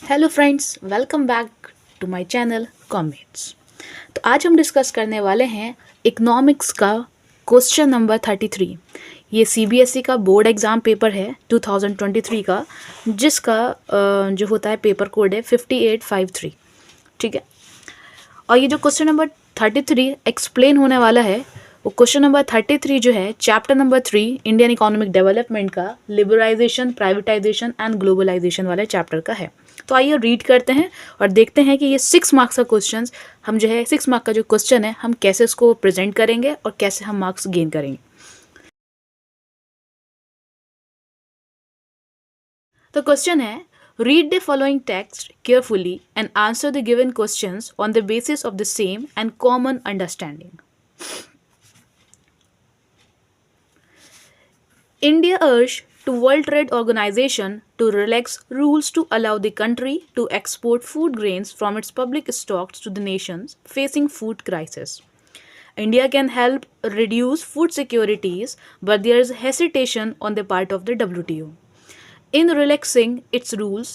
Hello friends, welcome back to my channel Comets. तो आज हम डिस्कस करने वाले हैं इकोनॉमिक्स का क्वेश्चन नंबर 33। ये सीबीएसई का बोर्ड एग्ज़ाम पेपर है 2023 का, जिसका जो होता है पेपर कोड है 5853। ठीक है। और ये जो क्वेश्चन नंबर 33 एक्सप्लेन होने वाला है, वो क्वेश्चन नंबर 33 जो है chapter number 3 Indian economic development का लिबरलाइजेशन, प्राइवेटाइजेशन एंड ग्लोबलाइजेशन वाले चैप्टर का है। तो आइए रीड करते हैं और देखते हैं कि ये 6 मार्क्स का क्वेश्चन हम जो है 6 मार्क का जो क्वेश्चन है हम कैसे इसको प्रेजेंट करेंगे और कैसे हम मार्क्स गेन करेंगे। तो क्वेश्चन है, read the following text carefully and answer the given questions on the basis of the same and common understanding. India urged to World Trade Organization to relax rules to allow the country to export food grains from its public stocks to the nations facing food crisis. India can help reduce food securities, but there is hesitation on the part of the WTO. In relaxing its rules,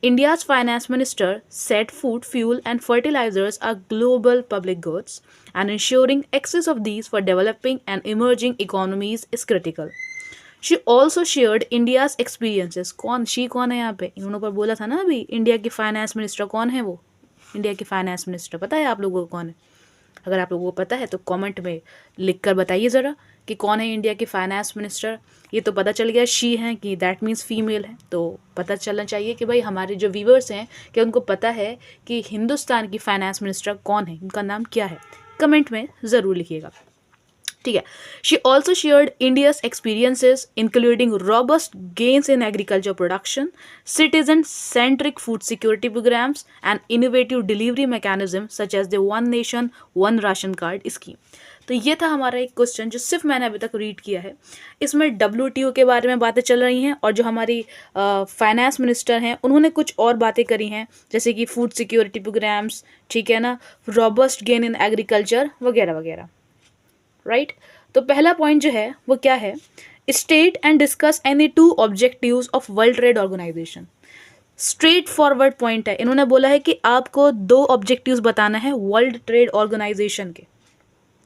India's finance minister said food, fuel, and fertilizers are global public goods, and ensuring access of these for developing and emerging economies is critical. She also shared India's experiences. कौन है यहाँ पे? इन्होंने पर बोला था ना अभी, इंडिया की फाइनेंस मिनिस्टर कौन है? वो इंडिया की फाइनेंस मिनिस्टर पता है आप लोगों को कौन है? अगर आप लोगों को पता है तो कमेंट में लिख कर बताइए ज़रा कि कौन है इंडिया की फाइनेंस मिनिस्टर। ये तो पता चल गया शी हैं, कि दैट मीन्स फीमेल है, तो पता चलना चाहिए कि भाई हमारे जो व्यूवर्स हैं कि उनको पता है कि हिंदुस्तान की फाइनेंस मिनिस्टर कौन है, उनका नाम क्या है। कमेंट में ज़रूर लिखिएगा। ठीक है। She also shared India's experiences including robust gains in agriculture production, citizen centric food security programmes and innovative delivery mechanism such as the one nation one ration card scheme. तो ये था हमारा एक क्वेश्चन जो सिर्फ मैंने अभी तक रीड किया है। इसमें WTO के बारे में बातें चल रही हैं और जो हमारी फाइनेंस मिनिस्टर हैं उन्होंने कुछ और बातें करी हैं, जैसे कि फूड सिक्योरिटी प्रोग्राम्स, ठीक है ना, रॉबस्ट गेन इन एग्रीकल्चर वगैरह वगैरह। राइट। तो पहला पॉइंट जो है वो क्या है? State and discuss any two objectives of world trade organisation. Straightforward point है। इन्होंने बोला है कि आपको 2 ऑब्जेक्टिव्स बताना है वर्ल्ड ट्रेड ऑर्गेनाइजेशन के।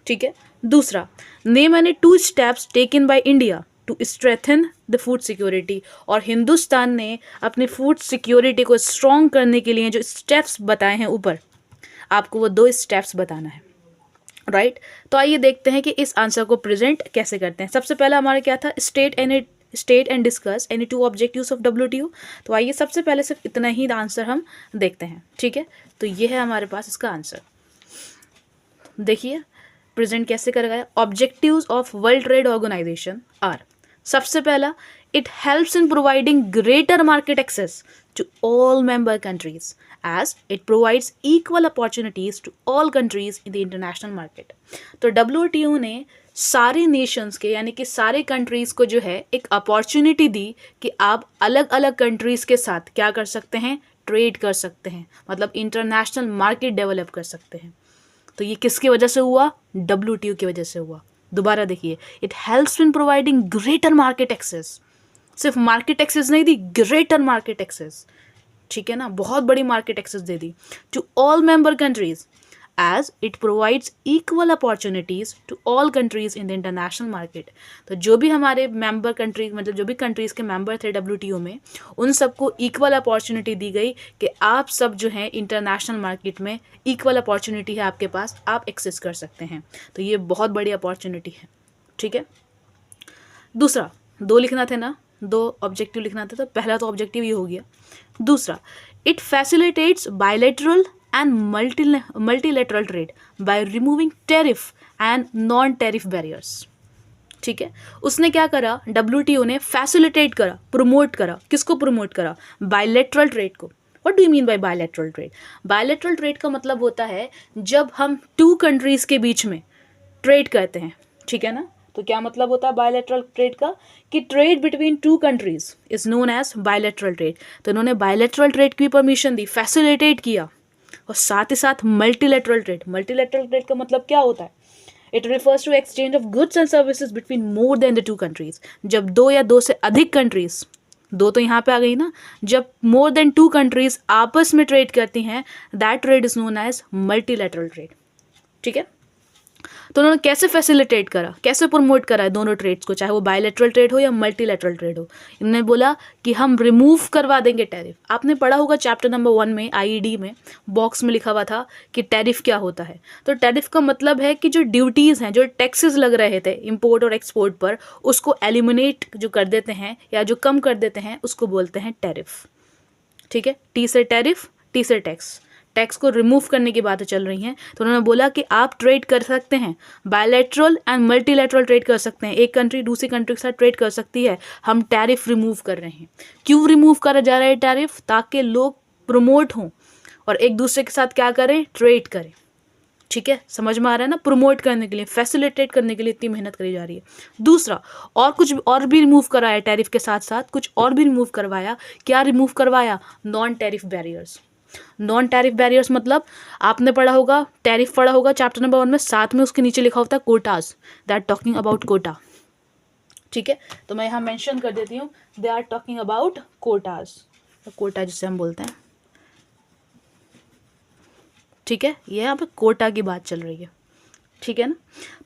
ठीक है। दूसरा, name any 2 steps taken by India to strengthen the food security. और हिंदुस्तान ने अपनी फूड सिक्योरिटी को स्ट्रॉन्ग करने के लिए जो स्टेप्स बताए हैं ऊपर, आपको वो 2 स्टेप्स बताना है। राइट। तो आइए देखते हैं कि इस आंसर को प्रेजेंट कैसे करते हैं। सबसे पहला हमारा क्या था? State and discuss any 2 objectives of WTO। तो आइए सबसे पहले सिर्फ इतना ही आंसर हम देखते हैं। ठीक है। तो ये है हमारे पास इसका आंसर। देखिए प्रेजेंट कैसे करेगा। Objectives of world trade organisation are, सबसे पहला, it helps in providing greater market access to all member countries as it provides equal opportunities to all countries in the international market। तो WTO ने सारे Nations के यानी कि सारे countries को जो है एक अपॉर्चुनिटी दी कि आप अलग अलग कंट्रीज़ के साथ क्या कर सकते हैं? ट्रेड कर सकते हैं, मतलब इंटरनेशनल मार्केट डेवलप कर सकते हैं। तो ये किसकी वजह से हुआ? WTO की वजह से हुआ। दोबारा देखिए, it helps in providing greater market access. सिर्फ मार्केट एक्सेस नहीं दी, ग्रेटर मार्केट एक्सेस। ठीक है ना, बहुत बड़ी मार्केट एक्सेस दे दी to all member countries as it provides equal opportunities to all countries in the international market. तो जो भी हमारे मेंबर कंट्रीज, मतलब जो भी कंट्रीज के मेंबर थे WTO में, उन सबको इक्वल अपॉर्चुनिटी दी गई कि आप सब जो है इंटरनेशनल मार्केट में इक्वल अपॉर्चुनिटी है आपके पास, आप एक्सेस कर सकते हैं। तो ये बहुत बड़ी अपॉर्चुनिटी है। ठीक है। दूसरा, 2 लिखना थे ना, 2 ऑब्जेक्टिव लिखना था, तो पहला तो ऑब्जेक्टिव ये हो गया। दूसरा, it facilitates bilateral and multilateral trade by removing tariff and non tariff barriers. ठीक है। उसने क्या करा? WTO ने फैसिलिटेट करा, प्रमोट करा। किसको प्रमोट करा? बायलैटरल ट्रेड को। What do you mean by bilateral trade? Bilateral trade का मतलब होता है जब हम 2 कंट्रीज के बीच में ट्रेड करते हैं। ठीक है ना। तो क्या मतलब होता है बायलैटरल ट्रेड का? कि trade between 2 countries is known as bilateral trade. तो इन्होंने बायलैटरल ट्रेड की परमिशन दी, फैसिलिटेट किया। और साथ ही साथ मल्टीलैटरल ट्रेड। मल्टीलैटरल ट्रेड का मतलब क्या होता है? It refers to exchange of goods and services between more than the 2 countries. जब 2 या 2 से अधिक कंट्रीज दो तो यहाँ पे आ गई ना। जब मोर देन 2 कंट्रीज आपस में ट्रेड करती हैं, that trade is known as multilateral trade. ठीक है, तो उन्होंने कैसे फैसिलिटेट करा, कैसे प्रमोट करा है दोनों ट्रेड्स को, चाहे वो बायलैटरल ट्रेड हो या मल्टीलैटरल ट्रेड हो। इन्होंने बोला कि हम रिमूव करवा देंगे टैरिफ। आपने पढ़ा होगा चैप्टर नंबर 1 में आईईडी में बॉक्स में लिखा हुआ था कि टैरिफ क्या होता है। तो टैरिफ का मतलब है कि जो ड्यूटीज़ हैं, जो टैक्सेस लग रहे थे इम्पोर्ट और एक्सपोर्ट पर, उसको एलिमिनेट जो कर देते हैं या जो कम कर देते हैं, उसको बोलते हैं टैरिफ। ठीक है, टी से टैरिफ, टी से टैक्स, टैक्स को रिमूव करने की बातें चल रही हैं। तो उन्होंने बोला कि आप ट्रेड कर सकते हैं, बायलैटरल एंड मल्टीलैटरल ट्रेड कर सकते हैं, एक कंट्री दूसरी कंट्री के साथ ट्रेड कर सकती है, हम टैरिफ रिमूव कर रहे हैं। क्यों रिमूव करा जा रहा है टैरिफ? ताकि लोग प्रमोट हों और एक दूसरे के साथ क्या करें, ट्रेड करें। ठीक है, समझ में आ रहा है ना, प्रमोट करने के लिए, फैसिलिटेट करने के लिए इतनी मेहनत करी जा रही है। दूसरा, और कुछ और भी रिमूव कराया टैरिफ के साथ साथ, कुछ और भी रिमूव करवाया। क्या रिमूव करवाया? Non tariff barriers. Non tariff barriers मतलब आपने पढ़ा होगा, टैरिफ पढ़ा होगा चैप्टर नंबर 1 में, साथ में उसके नीचे लिखा होता है quotas, that talking about quota. ठीक है, तो मैं यहाँ मेंशन कर देती हूँ, they are talking about quotas, quota जिसे हम बोलते हैं। ठीक है, ये यहाँ पे कोटा की बात चल रही है। ठीक है ना,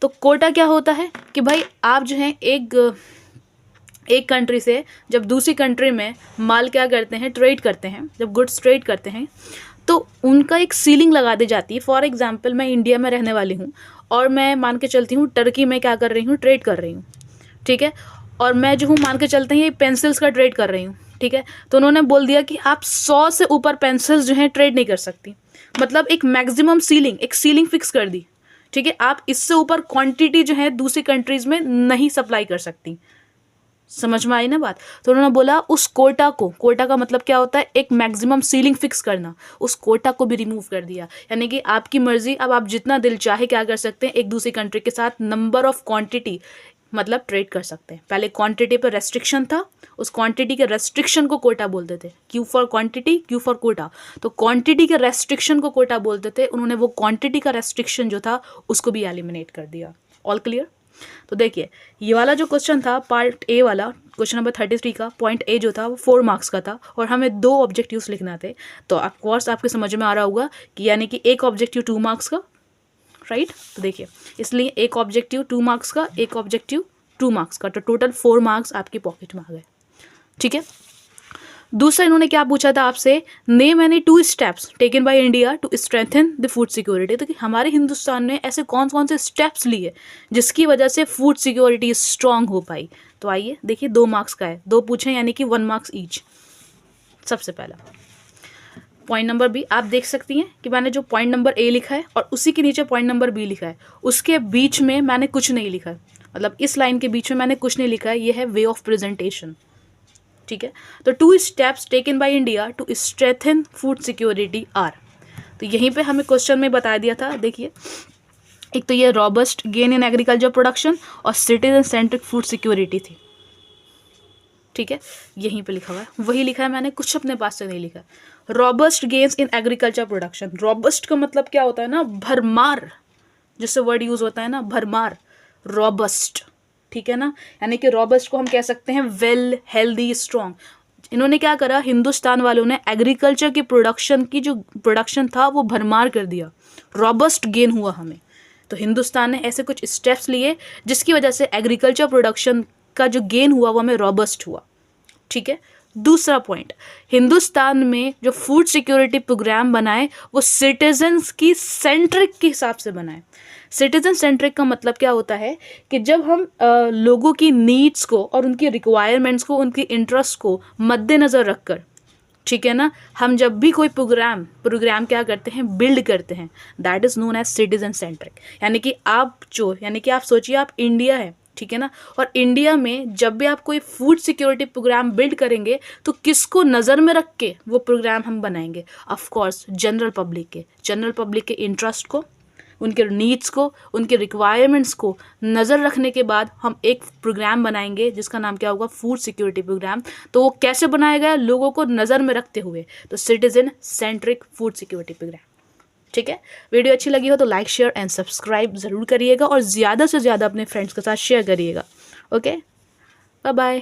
तो कोटा क्या होता है कि भाई आप जो है एक कंट्री से जब दूसरी कंट्री में माल क्या करते हैं, ट्रेड करते हैं, जब गुड्स ट्रेड करते हैं तो उनका एक सीलिंग लगा दी जाती है। फॉर एग्जांपल मैं इंडिया में रहने वाली हूँ और मैं मान के चलती हूँ टर्की में क्या कर रही हूँ, ट्रेड कर रही हूँ। ठीक है, और मैं जो हूँ मान के चलते हैं ये पेंसिल्स का ट्रेड कर रही हूँ। ठीक है, तो उन्होंने बोल दिया कि आप 100 से ऊपर पेंसिल्स जो हैं ट्रेड नहीं कर सकती, मतलब एक मैक्सिमम सीलिंग, एक सीलिंग फिक्स कर दी। ठीक है, आप इससे ऊपर क्वांटिटी जो है दूसरी कंट्रीज में नहीं सप्लाई कर सकती। समझ में आई ना बात? तो उन्होंने बोला उस कोटा को, कोटा का मतलब क्या होता है, एक मैक्सिमम सीलिंग फिक्स करना, उस कोटा को भी रिमूव कर दिया। यानी कि आपकी मर्जी, अब आप जितना दिल चाहे क्या कर सकते हैं, एक दूसरी कंट्री के साथ नंबर ऑफ क्वांटिटी मतलब ट्रेड कर सकते हैं। पहले क्वांटिटी पर रेस्ट्रिक्शन था, उस क्वांटिटी के रेस्ट्रिक्शन को कोटा बोलते थे। Q for quantity, Q for quota, तो क्वांटिटी के रेस्ट्रिक्शन को कोटा बोलते थे। उन्होंने वो क्वांटिटी का रेस्ट्रिक्शन जो था उसको भी एलिमिनेट कर दिया। All clear? तो देखिए, ये वाला जो क्वेश्चन था पार्ट ए वाला, क्वेश्चन नंबर 33 का पॉइंट ए जो था वो 4 मार्क्स का था और हमें 2 ऑब्जेक्टिव्स लिखना थे। तो ऑफकोर्स आपके समझ में आ रहा होगा कि यानी कि एक ऑब्जेक्टिव 2 मार्क्स का, राइट? तो देखिए, इसलिए एक ऑब्जेक्टिव 2 मार्क्स का, एक ऑब्जेक्टिव 2 मार्क्स का, तो टोटल 4 मार्क्स आपकी पॉकेट में आ गए। ठीक है, दूसरा इन्होंने क्या पूछा था आपसे, name any 2 steps taken by India to strengthen the food security. तो कि हमारे हिंदुस्तान ने ऐसे कौन कौन से स्टेप्स लिए जिसकी वजह से फूड सिक्योरिटी स्ट्रांग हो पाई। तो आइए देखिए, 2 मार्क्स का है, 2 पूछे यानी कि 1 मार्क्स ईच। सबसे पहला पॉइंट नंबर बी, आप देख सकती हैं कि मैंने जो पॉइंट नंबर ए लिखा है और उसी के नीचे पॉइंट नंबर बी लिखा है, उसके बीच में मैंने कुछ नहीं लिखा है, मतलब इस लाइन के बीच में मैंने कुछ नहीं लिखा है। ये है वे ऑफ प्रेजेंटेशन। ठीक है, तो 2 steps taken by India to strengthen food security are, तो यहीं पे हमें क्वेश्चन में बता दिया था। देखिए, एक तो ये robust gain in agriculture production और सिटीजन सेंट्रिक फूड सिक्योरिटी थी। ठीक है, यहीं पे लिखा हुआ है, वही लिखा है मैंने, कुछ अपने पास से नहीं लिखा। Robust gains in agriculture production, robust का मतलब क्या होता है ना, भरमार, जिससे वर्ड यूज होता है ना, भरमार, रॉबस्ट। ठीक है ना, यानी कि रॉबस्ट को हम कह सकते हैं वेल, हेल्दी, स्ट्रॉन्ग। इन्होंने क्या करा, हिंदुस्तान वालों ने एग्रीकल्चर की प्रोडक्शन की जो प्रोडक्शन था वो भरमार कर दिया, रॉबस्ट गेन हुआ हमें। तो हिंदुस्तान ने ऐसे कुछ स्टेप्स लिए जिसकी वजह से एग्रीकल्चर प्रोडक्शन का जो गेन हुआ वो हमें रॉबस्ट हुआ। ठीक है, दूसरा पॉइंट, हिंदुस्तान में जो फूड सिक्योरिटी प्रोग्राम बनाए वो सिटीजन्स की सेंट्रिक के हिसाब से बनाए। सिटीजन सेंट्रिक का मतलब क्या होता है कि जब हम लोगों की नीड्स को और उनकी रिक्वायरमेंट्स को, उनकी इंटरेस्ट को मद्देनज़र रखकर, ठीक है ना, हम जब भी कोई प्रोग्राम क्या करते हैं, बिल्ड करते हैं, that is known as citizen centric. यानी कि आप सोचिए आप इंडिया है, ठीक है ना, और इंडिया में जब भी आप कोई फूड सिक्योरिटी प्रोग्राम बिल्ड करेंगे तो किसको नज़र में रख के वो प्रोग्राम हम बनाएंगे? ऑफ कोर्स जनरल पब्लिक के इंटरेस्ट को, उनके नीड्स को, उनके रिक्वायरमेंट्स को नज़र रखने के बाद हम एक प्रोग्राम बनाएंगे जिसका नाम क्या होगा, फूड सिक्योरिटी प्रोग्राम। तो वो कैसे बनाया गया, लोगों को नज़र में रखते हुए, तो citizen centric food security programme. ठीक है, वीडियो अच्छी लगी हो तो लाइक, शेयर एंड सब्सक्राइब ज़रूर करिएगा और ज़्यादा से ज़्यादा अपने फ्रेंड्स के साथ शेयर करिएगा। Okay, bye bye.